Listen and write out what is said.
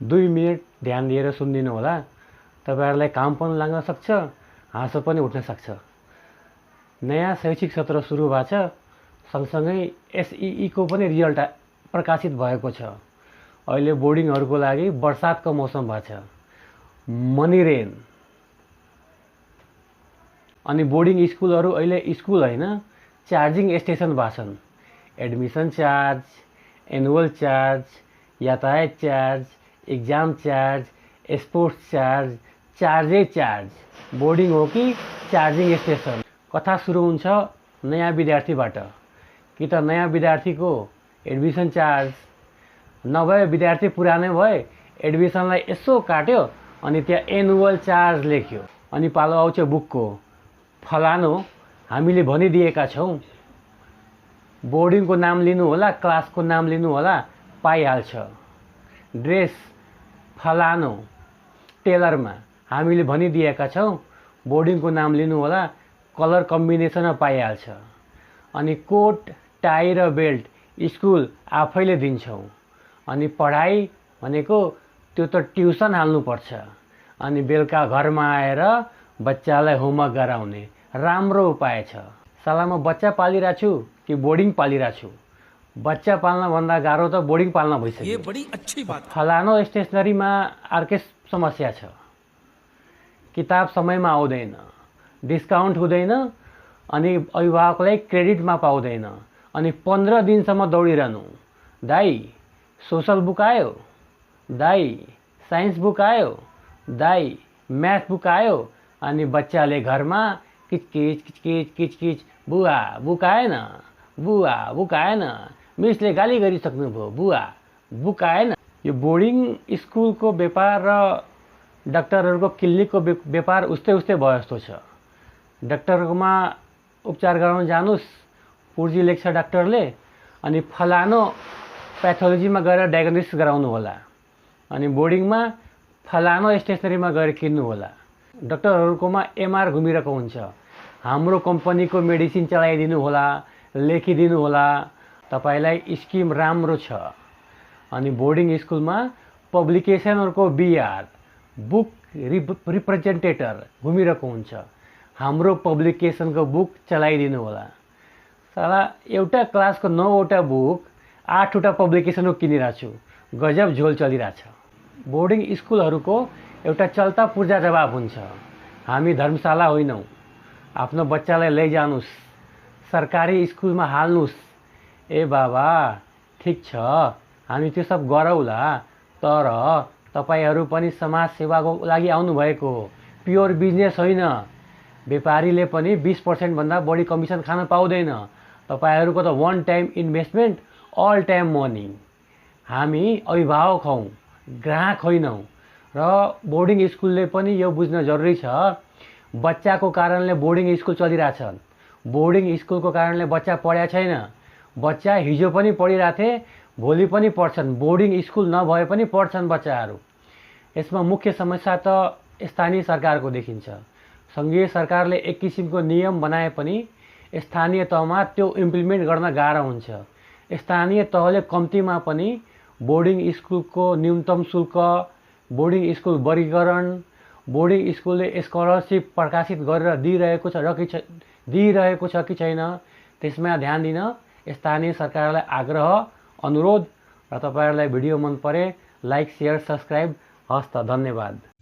2 minute ध्यान दिएर सुनिदिनु होला। तपाईहरुलाई काम पनि लाग्न सक्छ, हाँसो पनि उठ्न सक्छ। नयाँ शैक्षिक सत्र सुरु भएको छ। सँगसँगै एसईई को पनि रिजल्ट प्रकाशित भएको छ। अहिले बोर्डिङहरुको लागि बर्सातको मौसम भएको छ, मनीरेन। अनि बोर्डिङ स्कुलहरु अहिले स्कुल हैन, चार्जिङ स्टेसन भएछन्। एडमिसन चार्ज, एनुअल चार्ज, यातायात charge, exam charge, sports charge, चार्जै चार्ज। बोर्डिङ हो कि चार्जिङ स्टेसन। कथा सुरु हुन्छ नयाँ विद्यार्थीबाट। कि त नयाँ विद्यार्थीको एडमिसन चार्ज नभए विद्यार्थी पुरानै भए एडमिसनलाई यसो काट्यो अनि त्यहाँ एनुअल चार्ज लेख्यो। अनि पालो आउँछ बुकको। फलानो हामीले भनिदिएका छौं, बोर्डिङको नाम लिनु होला, क्लासको नाम लिनु होला, पाइहाल्छ। ड्रेस फलानो टेलरमा हामीले भनिदिएका छौं, बोर्डिङको नाम लिनु होला, कलर कम्बिनेसनमा पाइहाल्छ। अनि कोट, टाई र बेल्ट स्कुल आफैले दिन्छौं। अनि पढाइ भनेको त्यो त ट्युसन हाल्नु पर्छ। अनि बेलुका घरमा आएर बच्चालाई होमवर्क गराउने राम्रो उपाय छ। साला म बच्चा पालिरहेको छु कि बोर्डिङ पालिरहेको छु? बच्चा पाल्न भन्दा गाह्रो त बोर्डिङ पाल्न भइसक्यो। ये बड़ी अच्छी बात। फलानो स्टेशनरीमा अर्कै समस्या छ। किताब समयमा आउँदैन, डिस्काउन्ट हुँदैन, अनि अभिभावकलाई क्रेडिटमा पाउँदैन। अनि 15 दिनसम्म दौडिरहनु। दाइ सोशल बुक आयो, दाइ साइन्स बुक आयो, दाइ म्याथ बुक आयो। अनि बच्चाले घरमा किचकिच किचकिच किचकिच, बुवा बुक आएन, बुवा बुक आएन, मिसले गाली गरिसक्नुभयो, बुवा बुक आएन। यो बोर्डिङ स्कुलको व्यापार र डाक्टरहरुको क्लिनिकको व्यापार उस्तै उस्तै भयो जस्तो छ। डाक्टरकोमा उपचार गराउन जानुस्, पुर्जी लेख्छ डाक्टरले, अनि फलानो प्याथोलोजीमा गएर डायग्नोसिस गराउनु होला। अनि बोर्डिङमा फलानो स्टेशनरीमा गएर किन्नु होला। डाक्टरहरुकोमा एमआर घुमिरहेको हुन्छ। हाम्रो कम्पनीको मेडिसिन चलाइदिनु होला, लेखिदिनु होला, तपाईलाई स्किम राम्रो छ। अनि बोर्डिङ स्कुलमा पब्लिकेसनहरुको बीआर, बुक रिप्रेजेन्टेटर घुमिरहेको हुन्छ। हाम्रो पब्लिकेसनको बुक चलाइदिनु होला। साला एउटा क्लासको 9 वटा बुक 8 वटा पब्लिकेसनको किनिरहेको छु। गजब झोल चलिरहेछ। बोर्डिङ स्कुलहरुको एउटा चल्ता पूर्जा जवाब हुन्छ। हामी धर्मशाला होइनौं। आफ्नो बच्चालाई लैजानुस्, सरकारी स्कुलमा हाल्नुस्। ए बाबा ठीक छ, हामी त्यो सब गरौला, तर तपाईहरु पनि समाज सेवाको लागि आउनु भएको हो, प्योर बिजनेस होइन। व्यापारीले पनि 20% भन्दा बढी कमिसन खान पाउँदैन। तपाईहरुको त one time investment, all time money. हामी अभिभावक हौं, ग्राहक होइनौं। र बोर्डिङ स्कुलले पनि यो बुझ्न जरुरी छ, बच्चाको कारणले बोर्डिङ स्कुल चलिरहेछ। बोर्डिङ स्कुलको कारणले बच्चा पढ्या छैन। बच्चा हिजो पनि पढिराथे, भोलि पनि पढ्छन्। बोर्डिङ स्कुल नभए पनि पढ्छन् बच्चाहरू। यसमा मुख्य समस्या त स्थानीय सरकारको देखिन्छ। संघीय सरकारले एक किसिमको नियम बनाए पनि स्थानीय तहमा त्यो इम्प्लिमेन्ट गर्न गाह्रो हुन्छ। स्थानीय तहले कम्तीमा पनि बोर्डिङ स्कुलको न्यूनतम शुल्क, बोर्डिङ स्कुल वर्गीकरण, बोर्डिङ स्कुलले स्कलरशिप प्रकाशित गरेर दिइरहेको छ कि छैन, त्यसमा ध्यान दिन स्थानीय सरकारलाई आग्रह, अनुरोध। र तपाईहरुलाई भिडियो मन परे लाइक, शेयर, सब्स्क्राइब। हस्त धन्यवाद।